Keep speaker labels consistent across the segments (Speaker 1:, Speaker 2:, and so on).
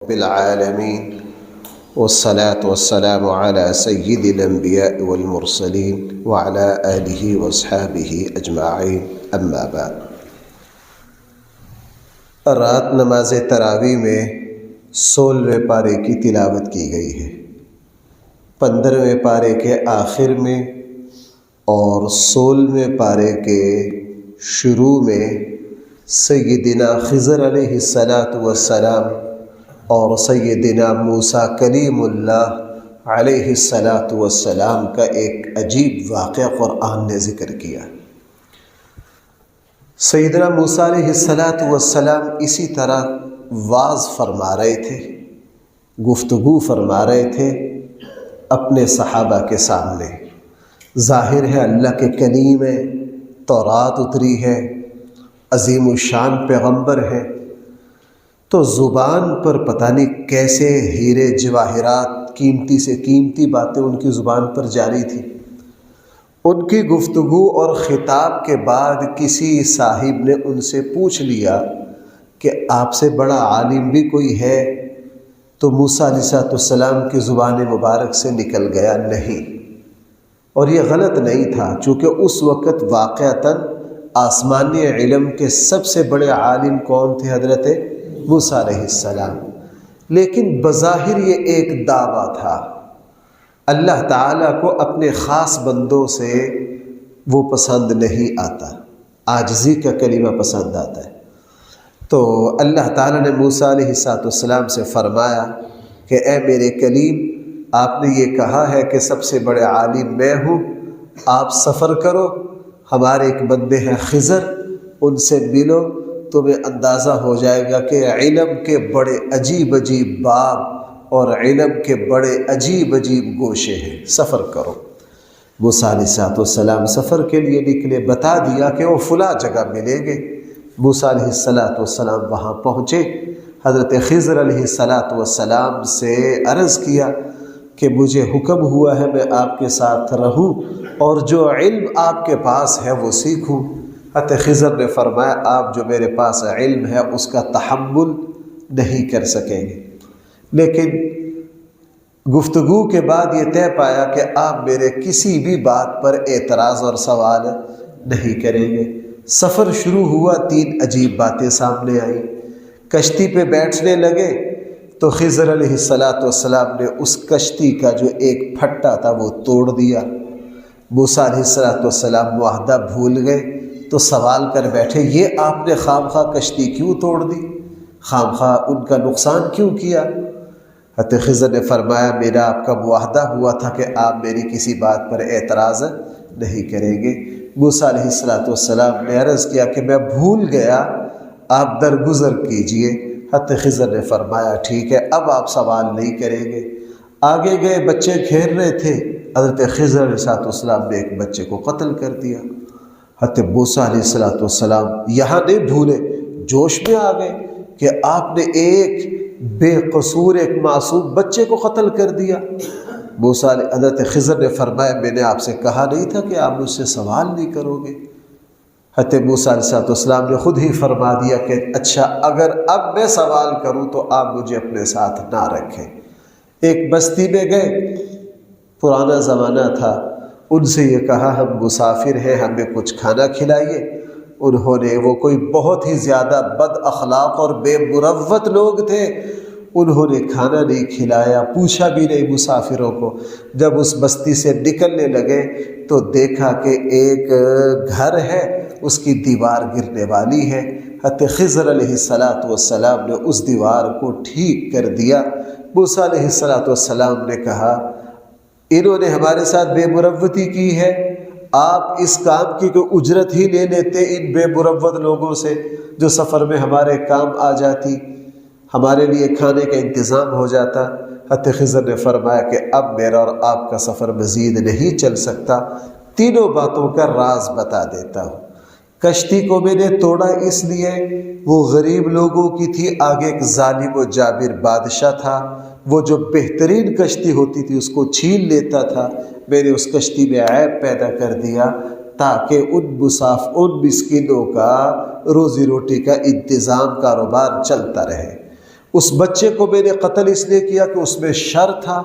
Speaker 1: بالعالمين والصلاة والسلام على سيد الأنبياء والمرسلين وعلى آله وأصحابه أجمعين أما بعد۔ رات نماز تراویح میں 16ویں پارے کی تلاوت کی گئی ہے۔ 15ویں پارے کے آخر میں اور 16ویں پارے کے شروع میں سیدنا خضر علیہ السلام اور سیدنا موسیٰ کلیم اللہ علیہ السلام کا ایک عجیب واقعہ قرآن نے ذکر کیا۔ سیدنا موسیٰ علیہ السلام اسی طرح وعظ فرما رہے تھے، گفتگو فرما رہے تھے اپنے صحابہ کے سامنے۔ ظاہر ہے اللہ کے کلیم ہے، تورات اتری ہے، عظیم الشان پیغمبر ہے، تو زبان پر پتہ نہیں کیسے ہیرے جواہرات، قیمتی سے قیمتی باتیں ان کی زبان پر جاری تھی۔ ان کی گفتگو اور خطاب کے بعد کسی صاحب نے ان سے پوچھ لیا کہ آپ سے بڑا عالم بھی کوئی ہے؟ تو موسیٰ علیہ السلام کی زبان مبارک سے نکل گیا نہیں۔ اور یہ غلط نہیں تھا، چونکہ اس وقت واقعتاً آسمانی علم کے سب سے بڑے عالم کون تھے؟ حضرت موسیٰ علیہ السلام۔ لیکن بظاہر یہ ایک دعویٰ تھا۔ اللہ تعالیٰ کو اپنے خاص بندوں سے وہ پسند نہیں آتا، عاجزی کا کلمہ پسند آتا ہے۔ تو اللہ تعالیٰ نے موسیٰ علیہ السلام سے فرمایا کہ اے میرے کلیم، آپ نے یہ کہا ہے کہ سب سے بڑے عالم میں ہوں، آپ سفر کرو، ہمارے ایک بندے ہیں خضر، ان سے ملو، تمہیں اندازہ ہو جائے گا کہ علم کے بڑے عجیب عجیب باب اور علم کے بڑے عجیب عجیب گوشے ہیں، سفر کرو۔ موسیٰ علیہ السلام سفر کے لیے نکلے، بتا دیا کہ وہ فلاں جگہ ملیں گے۔ موسیٰ علیہ السلام وہاں پہنچے، حضرت خضر علیہ السلام سے عرض کیا کہ مجھے حکم ہوا ہے میں آپ کے ساتھ رہوں اور جو علم آپ کے پاس ہے وہ سیکھوں۔ حضرت خضر نے فرمایا آپ جو میرے پاس علم ہے اس کا تحمل نہیں کر سکیں گے، لیکن گفتگو کے بعد یہ طے پایا کہ آپ میرے کسی بھی بات پر اعتراض اور سوال نہیں کریں گے۔ سفر شروع ہوا، 3 عجیب باتیں سامنے آئیں۔ کشتی پہ بیٹھنے لگے تو خضر علیہ السلام نے اس کشتی کا جو ایک پھٹا تھا وہ توڑ دیا۔ موسیٰ علیہ السلام معاہدہ بھول گئے تو سوال کر بیٹھے یہ آپ نے خام خواہ کشتی کیوں توڑ دی، خام خواہ ان کا نقصان کیوں کیا؟ حضرت خضر نے فرمایا میرا آپ کا معاہدہ ہوا تھا کہ آپ میری کسی بات پر اعتراض نہیں کریں گے۔ موسیٰ علیہ السلام نے عرض کیا کہ میں بھول گیا، آپ درگزر کیجئے۔ حضرت خضر نے فرمایا ٹھیک ہے، اب آپ سوال نہیں کریں گے۔ آگے گئے، بچے کھیل رہے تھے، حضرت خضر علیہ السلام نے ایک بچے کو قتل کر دیا۔ حضرت موسیٰ علیہ السلام یہاں نہیں بھولے، جوش میں آ گئے کہ آپ نے ایک بے قصور ایک معصوم بچے کو قتل کر دیا۔ حضرت خضر نے فرمایا میں نے آپ سے کہا نہیں تھا کہ آپ مجھ سے سوال نہیں کرو گے؟ حضرت موسیٰ علیہ السلام نے خود ہی فرما دیا کہ اچھا اگر اب میں سوال کروں تو آپ مجھے اپنے ساتھ نہ رکھیں۔ ایک بستی میں گئے، پرانا زمانہ تھا، ان سے یہ کہا ہم مسافر ہیں، ہمیں کچھ کھانا کھلائیے۔ انہوں نے، وہ کوئی بہت ہی زیادہ بد اخلاق اور بے مروت لوگ تھے، انہوں نے کھانا نہیں کھلایا، پوچھا بھی نہیں مسافروں کو۔ جب اس بستی سے نکلنے لگے تو دیکھا کہ ایک گھر ہے، اس کی دیوار گرنے والی ہے۔ حضرت خضر علیہ السلام نے اس دیوار کو ٹھیک کر دیا۔ موسیٰ علیہ السلام نے کہا انہوں نے ہمارے ساتھ بے مروتی کی ہے، آپ اس کام کی کوئی اجرت ہی لے لیتے ان بے مروت لوگوں سے جو سفر میں ہمارے کام آ جاتی، ہمارے لیے کھانے کا انتظام ہو جاتا۔ حضرت خضر نے فرمایا کہ اب میرا اور آپ کا سفر مزید نہیں چل سکتا، تینوں باتوں کا راز بتا دیتا ہوں۔ کشتی کو میں نے توڑا اس لیے وہ غریب لوگوں کی تھی، آگے ایک ظالم و جابر بادشاہ تھا، وہ جو بہترین کشتی ہوتی تھی اس کو چھین لیتا تھا۔ میں نے اس کشتی میں عیب پیدا کر دیا تاکہ ان مسکینوں کا روزی روٹی کا انتظام، کاروبار چلتا رہے۔ اس بچے کو میں نے قتل اس لیے کیا کہ اس میں شر تھا،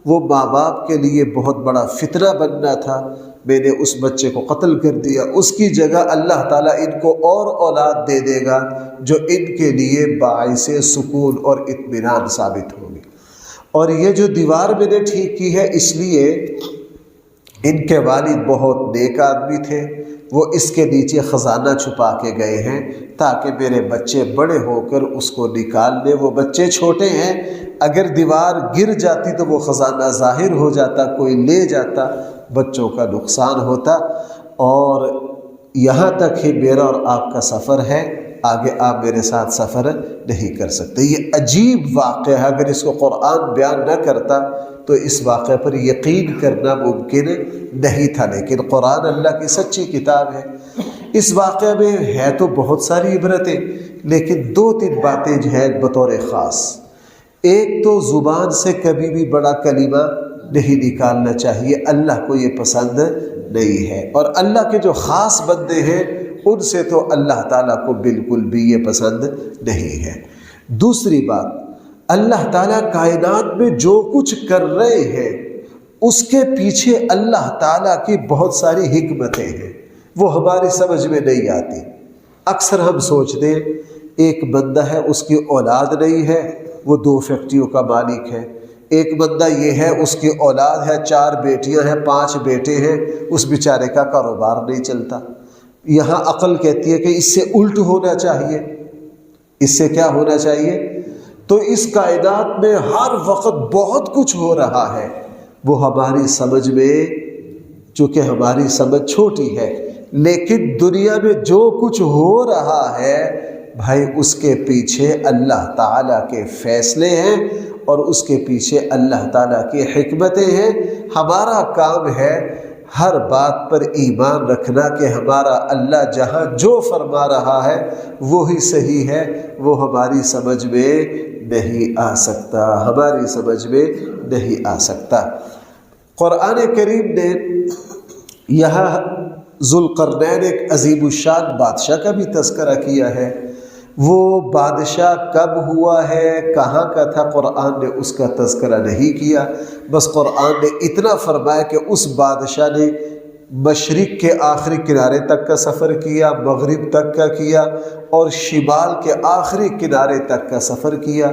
Speaker 1: وہ ماں باپ کے لیے بہت بڑا فتنہ بننا تھا، میں نے اس بچے کو قتل کر دیا۔ اس کی جگہ اللہ تعالیٰ ان کو اور اولاد دے دے گا جو ان کے لیے باعث سکون اور اطمینان ثابت ہوگی۔ اور یہ جو دیوار میں نے ٹھیک کی ہے، اس لیے ان کے والد بہت نیک آدمی تھے، وہ اس کے نیچے خزانہ چھپا کے گئے ہیں تاکہ میرے بچے بڑے ہو کر اس کو نکال لیں۔ وہ بچے چھوٹے ہیں، اگر دیوار گر جاتی تو وہ خزانہ ظاہر ہو جاتا، کوئی لے جاتا، بچوں کا نقصان ہوتا۔ اور یہاں تک ہی میرا اور آپ کا سفر ہے، آگے آپ میرے ساتھ سفر نہیں کر سکتے۔ یہ عجیب واقعہ ہے، اگر اس کو قرآن بیان نہ کرتا تو اس واقعے پر یقین کرنا ممکن نہیں تھا، لیکن قرآن اللہ کی سچی کتاب ہے۔ اس واقعے میں ہے تو بہت ساری عبرتیں، لیکن 2-3 باتیں جو ہیں بطور خاص۔ ایک تو زبان سے کبھی بھی بڑا کلمہ نہیں نکالنا چاہیے، اللہ کو یہ پسند نہیں ہے، اور اللہ کے جو خاص بندے ہیں ان سے تو اللہ تعالیٰ کو بالکل بھی یہ پسند نہیں ہے۔ دوسری بات، اللہ تعالیٰ کائنات میں جو کچھ کر رہے ہیں اس کے پیچھے اللہ تعالیٰ کی بہت ساری حکمتیں ہیں، وہ ہماری سمجھ میں نہیں آتی۔ اکثر ہم سوچتے ہیں ایک بندہ ہے، اس کی اولاد نہیں ہے، وہ 2 فیکٹریوں کا مالک ہے۔ ایک بندہ یہ ہے، اس کی اولاد ہے، 4 بیٹیاں ہیں، 5 بیٹے ہیں، اس بیچارے کا کاروبار نہیں چلتا۔ یہاں عقل کہتی ہے کہ اس سے الٹ ہونا چاہیے۔ اس سے کیا ہونا چاہیے؟ تو اس کائنات میں ہر وقت بہت کچھ ہو رہا ہے، وہ ہماری سمجھ میں، چونکہ ہماری سمجھ چھوٹی ہے، لیکن دنیا میں جو کچھ ہو رہا ہے بھائی اس کے پیچھے اللہ تعالیٰ کے فیصلے ہیں اور اس کے پیچھے اللہ تعالیٰ کی حکمتیں ہیں۔ ہمارا کام ہے ہر بات پر ایمان رکھنا کہ ہمارا اللہ جہاں جو فرما رہا ہے وہی صحیح ہے، وہ ہماری سمجھ میں نہیں آ سکتا، ہماری سمجھ میں نہیں آ سکتا۔ قرآن کریم نے یہاں ذوالقرنین ایک عظیم الشان بادشاہ کا بھی تذکرہ کیا ہے۔ وہ بادشاہ کب ہوا ہے، کہاں کا تھا، قرآن نے اس کا تذکرہ نہیں کیا، بس قرآن نے اتنا فرمایا کہ اس بادشاہ نے مشرق کے آخری کنارے تک کا سفر کیا، مغرب تک کا کیا، اور شمال کے آخری کنارے تک کا سفر کیا،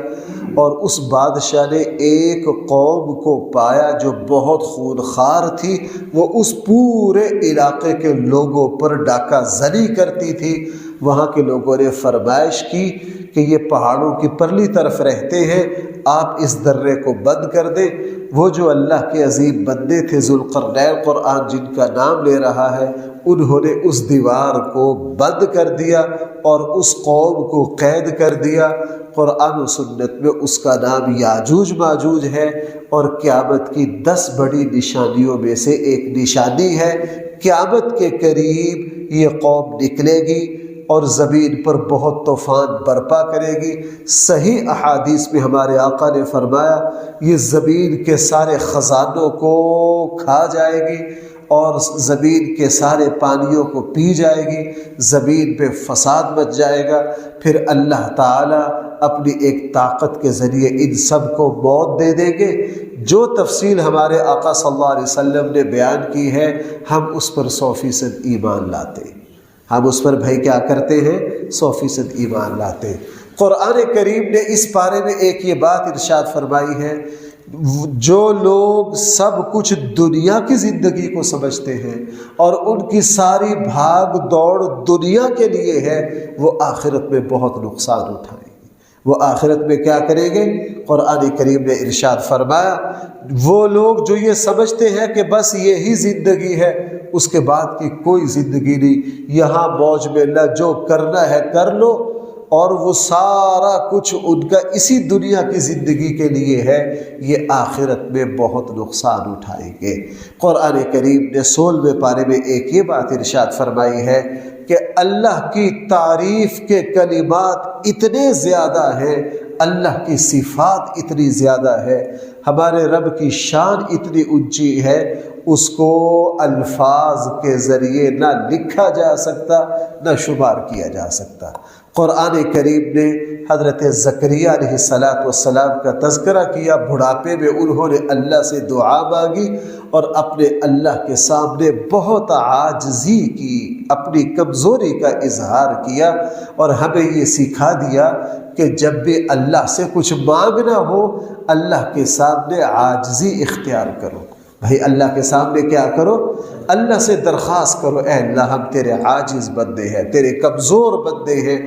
Speaker 1: اور اس بادشاہ نے ایک قوم کو پایا جو بہت خونخوار تھی، وہ اس پورے علاقے کے لوگوں پر ڈاکہ زنی کرتی تھی۔ وہاں کے لوگوں نے فرمائش کی کہ یہ پہاڑوں کی پرلی طرف رہتے ہیں، آپ اس درے کو بند کر دیں۔ وہ جو اللہ کے عظیم بندے تھے ذوالقرنین، قرآن جن کا نام لے رہا ہے، انہوں نے اس دیوار کو بند کر دیا اور اس قوم کو قید کر دیا۔ قرآن و سنت میں اس کا نام یاجوج ماجوج ہے، اور قیامت کی 10 بڑی نشانیوں میں سے ایک نشانی ہے۔ قیامت کے قریب یہ قوم نکلے گی اور زمین پر بہت طوفان برپا کرے گی۔ صحیح احادیث میں ہمارے آقا نے فرمایا یہ زمین کے سارے خزانوں کو کھا جائے گی اور زمین کے سارے پانیوں کو پی جائے گی، زمین پہ فساد مچ جائے گا۔ پھر اللہ تعالیٰ اپنی ایک طاقت کے ذریعے ان سب کو موت دے دیں گے۔ جو تفصیل ہمارے آقا صلی اللہ علیہ وسلم نے بیان کی ہے، ہم اس پر 100% ایمان لاتے ہیں۔ ہم اس پر بھائی کیا کرتے ہیں؟ 100% ایمان لاتے ہیں۔ قرآن کریم نے اس بارے میں ایک یہ بات ارشاد فرمائی ہے، جو لوگ سب کچھ دنیا کی زندگی کو سمجھتے ہیں اور ان کی ساری بھاگ دوڑ دنیا کے لیے ہے، وہ آخرت میں بہت نقصان اٹھائیں گے۔ وہ آخرت میں کیا کریں گے؟ قرآن کریم نے ارشاد فرمایا وہ لوگ جو یہ سمجھتے ہیں کہ بس یہی زندگی ہے، اس کے بعد کی کوئی زندگی نہیں، یہاں موج میں اللہ جو کرنا ہے کر لو، اور وہ سارا کچھ ان کا اسی دنیا کی زندگی کے لیے ہے، یہ آخرت میں بہت نقصان اٹھائیں گے۔ قرآن کریم نے 16ویں پارے میں ایک یہ بات ارشاد فرمائی ہے کہ اللہ کی تعریف کے کلمات اتنے زیادہ ہیں، اللہ کی صفات اتنی زیادہ ہے، ہمارے رب کی شان اتنی اونچی ہے، اس کو الفاظ کے ذریعے نہ لکھا جا سکتا، نہ شمار کیا جا سکتا۔ قرآن کریم نے حضرت زکریا علیہ السلام کا تذکرہ کیا، بڑھاپے میں انہوں نے اللہ سے دعا مانگی اور اپنے اللہ کے سامنے بہت عاجزی کی، اپنی کمزوری کا اظہار کیا، اور ہمیں یہ سکھا دیا کہ جب بھی اللہ سے کچھ مانگنا ہو اللہ کے سامنے عاجزی اختیار کرو۔ بھائی اللہ کے سامنے کیا کرو؟ اللہ سے درخواست کرو، اے اللہ ہم تیرے عاجز بندے ہیں، تیرے کمزور بندے ہیں۔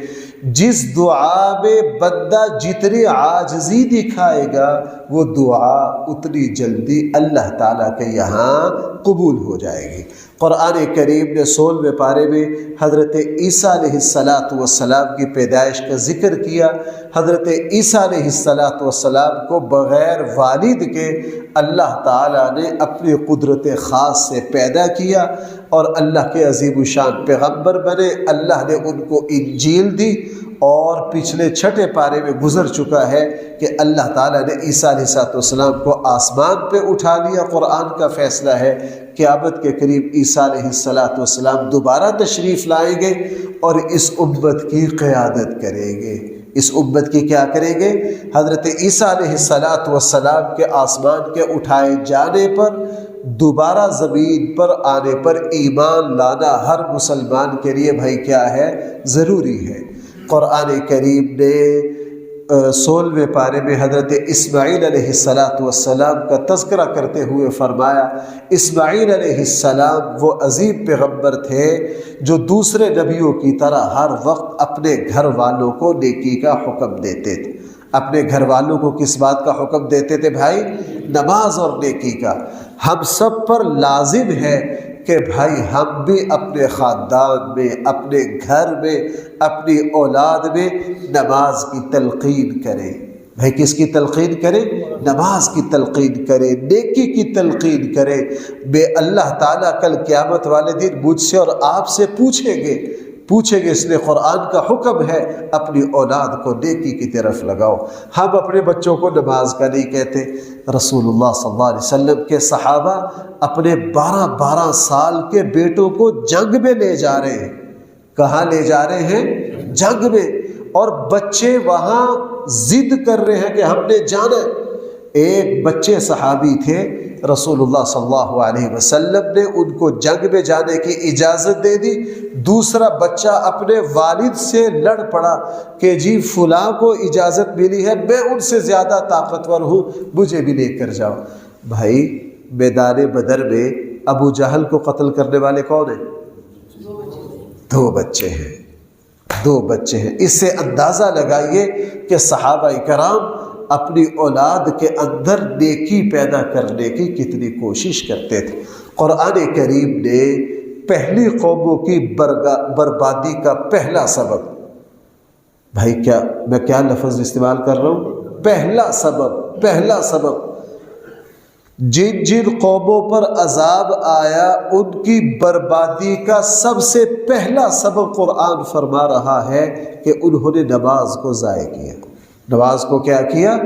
Speaker 1: جس دعا میں بندہ جتنی عاجزی دکھائے گا وہ دعا اتنی جلدی اللہ تعالیٰ کے یہاں قبول ہو جائے گی۔ قرآن کریم نے 16ویں پارے میں حضرت عیسیٰ علیہ السلام کی پیدائش کا ذکر کیا۔ حضرت عیسیٰ علیہ السلام کو بغیر والد کے اللہ تعالیٰ نے اپنی قدرت خاص سے پیدا کیا اور اللہ کے عظیم الشان پیغمبر بنے۔ اللہ نے ان کو انجیل دی، اور پچھلے 6 پارے میں گزر چکا ہے کہ اللہ تعالیٰ نے عیسیٰ علیہ السلام کو آسمان پہ اٹھا لیا۔ قرآن کا فیصلہ ہے قیامت کے قریب عیسیٰ علیہ السلام دوبارہ تشریف لائیں گے اور اس امت کی قیادت کریں گے۔ اس امت کی کیا کریں گے؟ حضرت عیسیٰ علیہ السلام کے آسمان کے اٹھائے جانے پر، دوبارہ زمین پر آنے پر ایمان لانا ہر مسلمان کے لیے بھائی کیا ہے؟ ضروری ہے۔ قرآن کریم نے 16ویں پارے میں حضرت اسماعیل علیہ السلام کا تذکرہ کرتے ہوئے فرمایا، اسماعیل علیہ السلام وہ عظیم پیغمبر تھے جو دوسرے نبیوں کی طرح ہر وقت اپنے گھر والوں کو نیکی کا حکم دیتے تھے۔ اپنے گھر والوں کو کس بات کا حکم دیتے تھے بھائی؟ نماز اور نیکی کا۔ ہم سب پر لازم ہے کہ بھائی ہم بھی اپنے خاندان میں، اپنے گھر میں، اپنی اولاد میں نماز کی تلقین کریں۔ بھائی کس کی تلقین کریں؟ نماز کی تلقین کریں، نیکی کی تلقین کریں۔ بے اللہ تعالیٰ کل قیامت والے دن مجھ سے اور آپ سے پوچھیں گے، اس لیے قرآن کا حکم ہے اپنی اولاد کو نیکی کی طرف لگاؤ۔ ہم اپنے بچوں کو نماز کا نہیں کہتے۔ رسول اللہ صلی اللہ علیہ وسلم کے صحابہ اپنے 12 سال کے بیٹوں کو جنگ میں لے جا رہے ہیں۔ کہاں لے جا رہے ہیں؟ جنگ میں، اور بچے وہاں ضد کر رہے ہیں کہ ہم نے جانا ہے۔ ایک بچے صحابی تھے، رسول اللہ صلی اللہ علیہ وسلم نے ان کو جنگ میں جانے کی اجازت دے دی۔ دوسرا بچہ اپنے والد سے لڑ پڑا کہ جی فلاں کو اجازت ملی ہے، میں ان سے زیادہ طاقتور ہوں، مجھے بھی لے کر جاؤ۔ بھائی میدان بدر میں ابو جہل کو قتل کرنے والے کون ہیں؟ 2 بچے ہیں، 2 بچے ہیں۔ اس سے اندازہ لگائیے کہ صحابہ کرام اپنی اولاد کے اندر نیکی پیدا کرنے کی کتنی کوشش کرتے تھے۔ قرآن کریم نے پہلی قوموں کی بربادی کا پہلا سبب، بھائی میں کیا لفظ استعمال کر رہا ہوں؟ پہلا سبب جن قوموں پر عذاب آیا ان کی بربادی کا سب سے پہلا سبب قرآن فرما رہا ہے کہ انہوں نے نماز کو ضائع کیا۔ نماز کو کیا کیا؟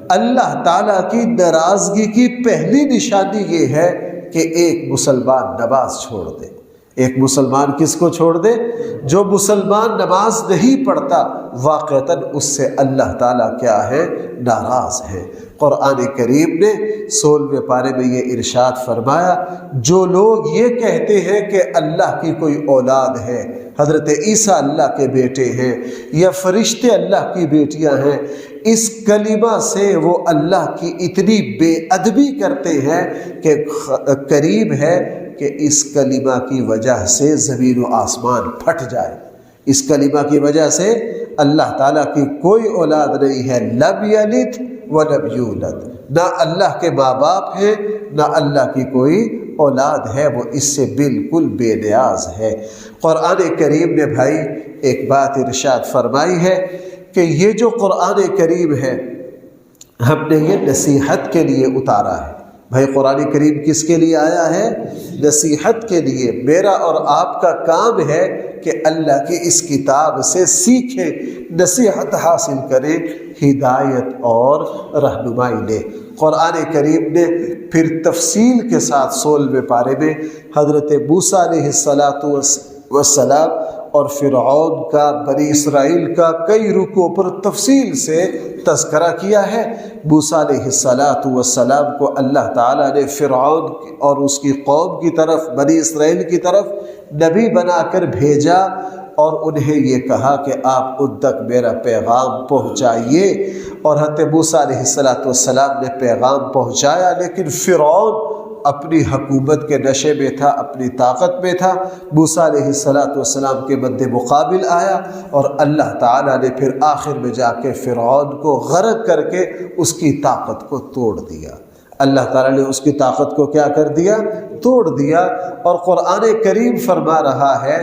Speaker 1: اللہ تعالیٰ کی ناراضگی کی پہلی نشانی یہ ہے کہ ایک مسلمان نماز چھوڑ دے۔ ایک مسلمان کس کو چھوڑ دے؟ جو مسلمان نماز نہیں پڑھتا، واقعتاً اس سے اللہ تعالیٰ کیا ہے؟ ناراض ہے۔ قرآن کریم نے 16ویں پارے میں یہ ارشاد فرمایا، جو لوگ یہ کہتے ہیں کہ اللہ کی کوئی اولاد ہے، حضرت عیسیٰ اللہ کے بیٹے ہیں یا فرشتے اللہ کی بیٹیاں ہیں، اس کلمہ سے وہ اللہ کی اتنی بے ادبی کرتے ہیں کہ قریب ہے کہ اس کلمہ کی وجہ سے زمین و آسمان پھٹ جائے۔ اس کلمہ کی وجہ سے اللہ تعالیٰ کی کوئی اولاد نہیں ہے، لم یلد ولم یولد، نہ اللہ کے ماں باپ ہیں نہ اللہ کی کوئی اولاد ہے، وہ اس سے بالکل بے نیاز ہے۔ قرآن کریم نے بھائی ایک بات ارشاد فرمائی ہے کہ یہ جو قرآن کریم ہے ہم نے یہ نصیحت کے لیے اتارا ہے۔ بھائی قرآن کریم کس کے لیے آیا ہے؟ نصیحت کے لیے۔ میرا اور آپ کا کام ہے کہ اللہ کی اس کتاب سے سیکھیں، نصیحت حاصل کریں، ہدایت اور رہنمائی لیں۔ قرآن کریم نے پھر تفصیل کے ساتھ 16ویں پارے میں حضرت موسیٰ علیہ السلام اور فرعون کا بنی اسرائیل کا کئی رکوع پر تفصیل سے تذکرہ کیا ہے۔ موسیٰ علیہ السلام کو اللہ تعالیٰ نے فرعون اور اس کی قوم کی طرف، بنی اسرائیل کی طرف نبی بنا کر بھیجا اور انہیں یہ کہا کہ آپ ان تک میرا پیغام پہنچائیے، اور حضرت موسیٰ علیہ السلام نے پیغام پہنچایا، لیکن فرعون اپنی حکومت کے نشے میں تھا، اپنی طاقت میں تھا۔ موسیٰ علیہ السلام کے مد مقابل آیا اور اللہ تعالیٰ نے پھر آخر میں جا کے فرعون کو غرق کر کے اس کی طاقت کو توڑ دیا۔ اللہ تعالیٰ نے اس کی طاقت کو کیا کر دیا؟ توڑ دیا۔ اور قرآن کریم فرما رہا ہے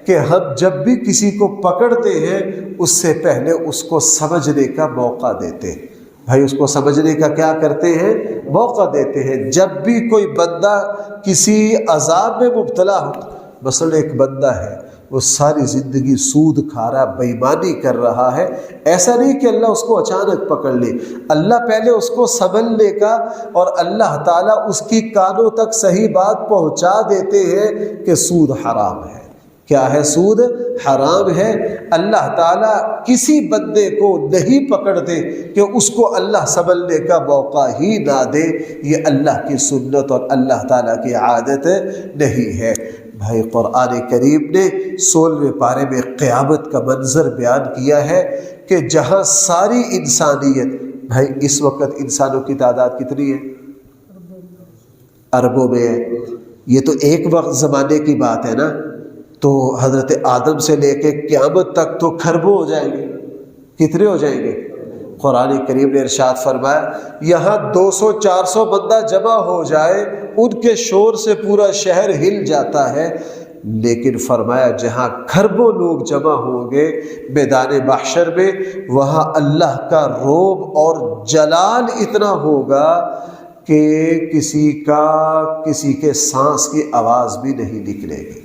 Speaker 1: کہ ہم جب بھی کسی کو پکڑتے ہیں اس سے پہلے اس کو سمجھنے کا موقع دیتے ہیں۔ بھائی اس کو سمجھنے کا کیا کرتے ہیں؟ موقع دیتے ہیں۔ جب بھی کوئی بندہ کسی عذاب میں مبتلا ہو، مثلا ایک بندہ ہے وہ ساری زندگی سود کھا رہا، بے ایمانی کر رہا ہے، ایسا نہیں کہ اللہ اس کو اچانک پکڑ لے، اللہ پہلے اس کو سنبھل لے گا اور اللہ تعالیٰ اس کی کانوں تک صحیح بات پہنچا دیتے ہیں کہ سود حرام ہے۔ کیا ہے؟ سود حرام ہے۔ اللہ تعالیٰ کسی بندے کو نہیں پکڑ دے کہ اس کو اللہ سنبھلنے کا موقع ہی نہ دے، یہ اللہ کی سنت اور اللہ تعالیٰ کی عادت نہیں ہے۔ بھائی قرآن کریم نے 16ویں پارے میں قیامت کا منظر بیان کیا ہے کہ جہاں ساری انسانیت، بھائی اس وقت انسانوں کی تعداد کتنی ہے؟ اربوں میں ہے۔ یہ تو ایک وقت زمانے کی بات ہے نا، تو حضرت آدم سے لے کے قیامت تک تو کھربوں ہو جائیں گے۔ کتنے ہو جائیں گے؟ قرآن کریم نے ارشاد فرمایا یہاں 200-400 بندہ جمع ہو جائے، ان کے شور سے پورا شہر ہل جاتا ہے، لیکن فرمایا جہاں کھربوں لوگ جمع ہوں گے میدان محشر میں، وہاں اللہ کا رعب اور جلال اتنا ہوگا کہ کسی کے سانس کی آواز بھی نہیں نکلے گی،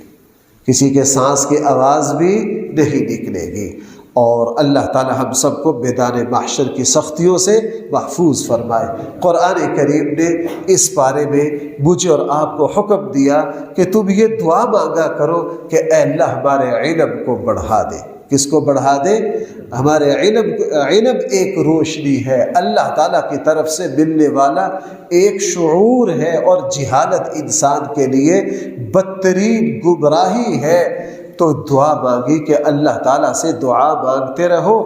Speaker 1: کسی کے سانس کی آواز بھی نہیں نکلے گی۔ اور اللہ تعالی ہم سب کو میدان محشر کی سختیوں سے محفوظ فرمائے۔ قرآن کریم نے اس بارے میں مجھے اور آپ کو حکم دیا کہ تم یہ دعا مانگا کرو کہ اے اللہ ہمارے علم کو بڑھا دے۔ کس کو بڑھا دے؟ ہمارے علم ایک روشنی ہے، اللہ تعالیٰ کی طرف سے ملنے والا ایک شعور ہے، اور جہالت انسان کے لیے بدترین گمراہی ہے۔ تو دعا مانگی کہ اللہ تعالیٰ سے دعا مانگتے رہو۔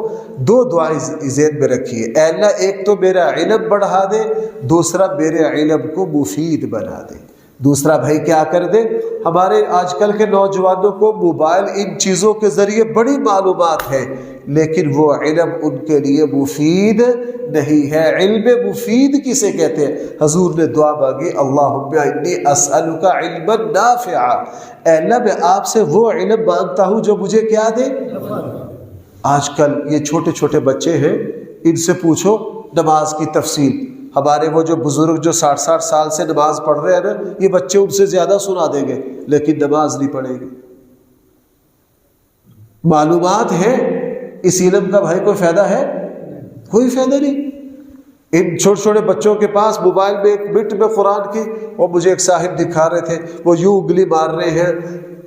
Speaker 1: 2 دعائیں ذہن میں رکھیے، اے اللہ ایک تو میرا علم بڑھا دے، دوسرا میرے علم کو مفید بنا دے۔ دوسرا بھائی کیا کر دے؟ ہمارے آج کل کے نوجوانوں کو موبائل ان چیزوں کے ذریعے بڑی معلومات ہے، لیکن وہ علم ان کے لیے مفید نہیں ہے۔ علم مفید کسے کہتے ہیں؟ حضور نے دعا مانگی اللہم انی اسألک علما نافعا، اے اللہ میں آپ سے وہ علم مانگتا ہوں جو مجھے کیا دے؟ آج کل یہ چھوٹے چھوٹے بچے ہیں، ان سے پوچھو نماز کی تفصیل، ہمارے وہ جو بزرگ جو 60 سال سے نماز پڑھ رہے ہیں نا، یہ بچے ان سے زیادہ سنا دیں گے لیکن نماز نہیں پڑھیں گے۔ معلومات ہے، اس علم کا بھائی کوئی فائدہ ہے؟ کوئی فائدہ نہیں۔ ان چھوٹے چھوٹے بچوں کے پاس موبائل میں 1 منٹ میں قرآن کی، اور مجھے ایک صاحب دکھا رہے تھے، وہ یوں انگلی مار رہے ہیں،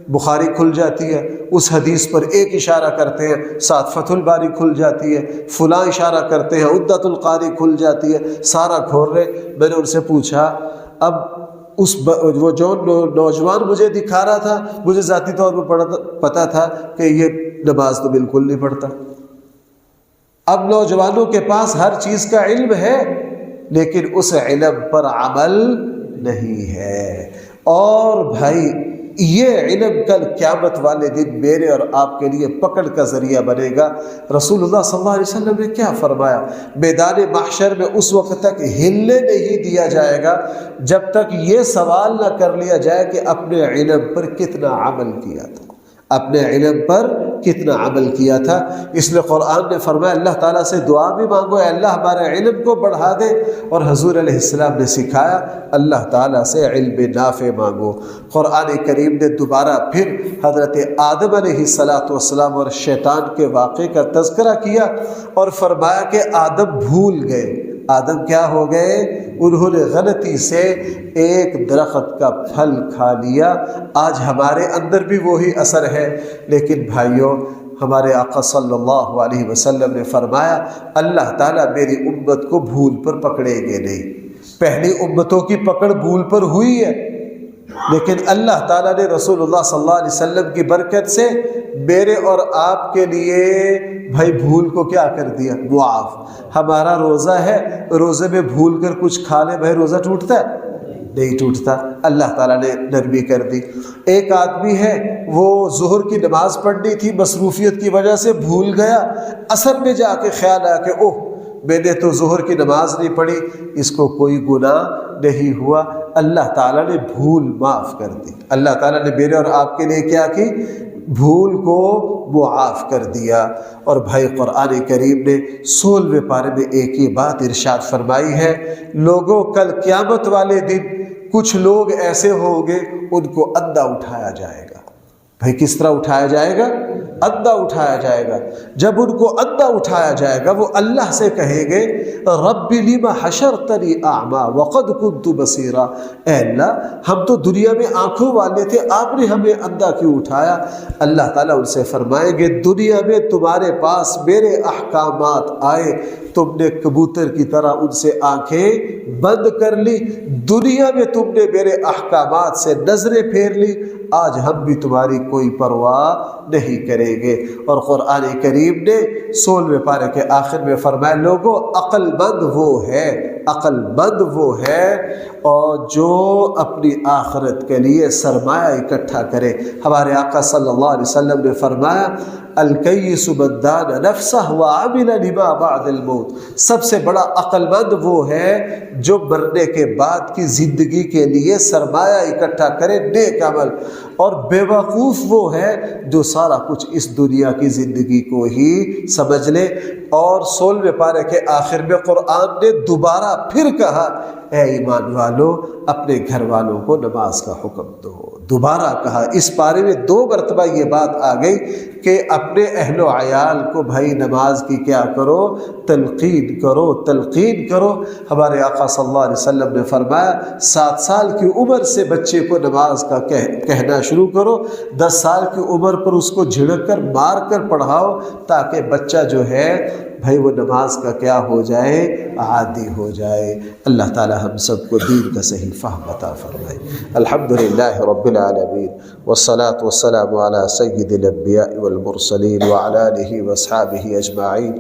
Speaker 1: بخاری کھل جاتی ہے، اس حدیث پر ایک اشارہ کرتے ہیں، ساتھ فتح الباری کھل جاتی ہے، فلاں اشارہ کرتے ہیں، عدۃ القاری کھل جاتی ہے، سارا کھول رہے۔ میں نے ان سے پوچھا، اب وہ جو نوجوان مجھے دکھا رہا تھا، مجھے ذاتی طور پر پتا تھا کہ یہ نماز تو بالکل نہیں پڑھتا۔ اب نوجوانوں کے پاس ہر چیز کا علم ہے، لیکن اس علم پر عمل نہیں ہے۔ اور بھائی یہ علم کل قیامت والے دن میرے اور آپ کے لیے پکڑ کا ذریعہ بنے گا۔ رسول اللہ صلی اللہ علیہ وسلم نے کیا فرمایا؟ میدان محشر میں اس وقت تک ہلنے نہیں دیا جائے گا جب تک یہ سوال نہ کر لیا جائے کہ اپنے علم پر کتنا عمل کیا تھا، اپنے علم پر کتنا عمل کیا تھا۔ اس لیے قرآن نے فرمایا اللہ تعالیٰ سے دعا بھی مانگو، اے اللہ ہمارے علم کو بڑھا دے، اور حضور علیہ السلام نے سکھایا اللہ تعالیٰ سے علم نافع مانگو۔ قرآن کریم نے دوبارہ پھر حضرت آدم علیہ السلام اور شیطان کے واقعے کا تذکرہ کیا اور فرمایا کہ آدم بھول گئے، آدم کیا ہو گئے؟ انہوں نے غلطی سے ایک درخت کا پھل کھا لیا۔ آج ہمارے اندر بھی وہی اثر ہے، لیکن بھائیوں ہمارے آقا صلی اللہ علیہ وسلم نے فرمایا اللہ تعالیٰ میری امت کو بھول پر پکڑیں گے نہیں۔ پہلی امتوں کی پکڑ بھول پر ہوئی ہے، لیکن اللہ تعالیٰ نے رسول اللہ صلی اللہ علیہ وسلم کی برکت سے میرے اور آپ کے لیے بھائی بھول کو کیا کر دیا؟ معاف۔ ہمارا روزہ ہے، روزے میں بھول کر کچھ کھا لے بھائی روزہ ٹوٹتا ہے؟ نہیں ٹوٹتا، اللہ تعالیٰ نے نرمی کر دی۔ ایک آدمی ہے وہ ظہر کی نماز پڑھنی تھی، مصروفیت کی وجہ سے بھول گیا، عصر میں جا کے خیال آیا کہ اوہ میں نے تو ظہر کی نماز نہیں پڑھی، اس کو کوئی گناہ نہیں ہوا، اللہ تعالیٰ نے بھول معاف کر دی۔ اللہ تعالیٰ نے میرے اور آپ کے لیے کیا کی؟ بھول کو معاف کر دیا۔ اور بھائی قرآن کریم نے 16ویں پارے میں ایک ہی بات ارشاد فرمائی ہے، لوگوں کل قیامت والے دن کچھ لوگ ایسے ہوں گے ان کو اندھا اٹھایا جائے گا۔ بھائی کس طرح اٹھایا جائے گا؟ اندھا اٹھایا جائے گا۔ جب ان کو اندھا اٹھایا جائے گا وہ اللہ سے کہیں گے رب لم حشرتنی اعمی وقد كنت بصیرا، اے اللہ ہم تو دنیا میں آنکھوں والے تھے، آپ نے ہمیں اندھا کیوں اٹھایا؟ اللہ تعالیٰ ان سے فرمائیں گے دنیا میں تمہارے پاس میرے احکامات آئے، تم نے کبوتر کی طرح ان سے آنکھیں بند کر لی، دنیا میں تم نے میرے احکامات سے نظریں پھیر لی، آج ہم بھی تمہاری کوئی پرواہ نہیں کریں گے۔ اور قرآن کریم نے 16ویں پارے کے آخر میں فرمایا لوگوں عقل مند وہ ہے، عقل مند وہ ہے اور جو اپنی آخرت کے لیے سرمایہ اکٹھا کرے۔ ہمارے آقا صلی اللہ علیہ وسلم نے فرمایا الکیس من دان نفسہ وعمل لما بعد الموت، سب سے بڑا عقل مند وہ ہے جو مرنے کے بعد کی زندگی کے لیے سرمایہ اکٹھا کرے، نیک عمل، اور بے وقوف وہ ہے جو سارا کچھ اس دنیا کی زندگی کو ہی سمجھ لے۔ اور 16ویں پارے کے آخر میں قرآن نے دوبارہ پھر کہا اے ایمان والو اپنے گھر والوں کو نماز کا حکم دو، دوبارہ کہا۔ اس پارے میں 2 مرتبہ یہ بات آ گئی کہ اپنے اہل و عیال کو بھائی نماز کی کیا کرو؟ تلقین کرو، تلقین کرو۔ ہمارے آقا صلی اللہ علیہ وسلم نے فرمایا 7 سال کی عمر سے بچے کو نماز کا کہنا شروع کرو، 10 سال کی عمر پر اس کو جھڑک کر مار کر پڑھاؤ تاکہ بچہ جو ہے بھائی وہ نماز کا کیا ہو جائے؟ عادی ہو جائے۔ اللہ تعالی ہم سب کو دین کا صحیح فہم عطا فرمائے۔ الحمدللہ رب العالمین والصلاة والسلام علی سید الانبیاء والمرسلین وعلی آلہ واصحابہ اجمعین۔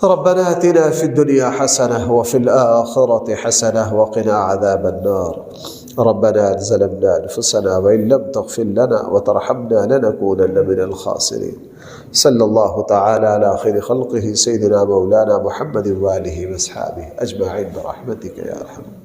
Speaker 1: ربنا آتنا في الدنيا حسنة وفي الآخرة حسنة وقنا عذاب النار۔ ربنا ظلمنا أنفسنا وإن لم تغفر لنا وترحمنا لنكونن من الخاسرين۔ صلی اللہ تعالی علی خیر خلقہ سیدنا مولانا محمد وآلہ واصحابہ اجمعین برحمتک یا ارحم۔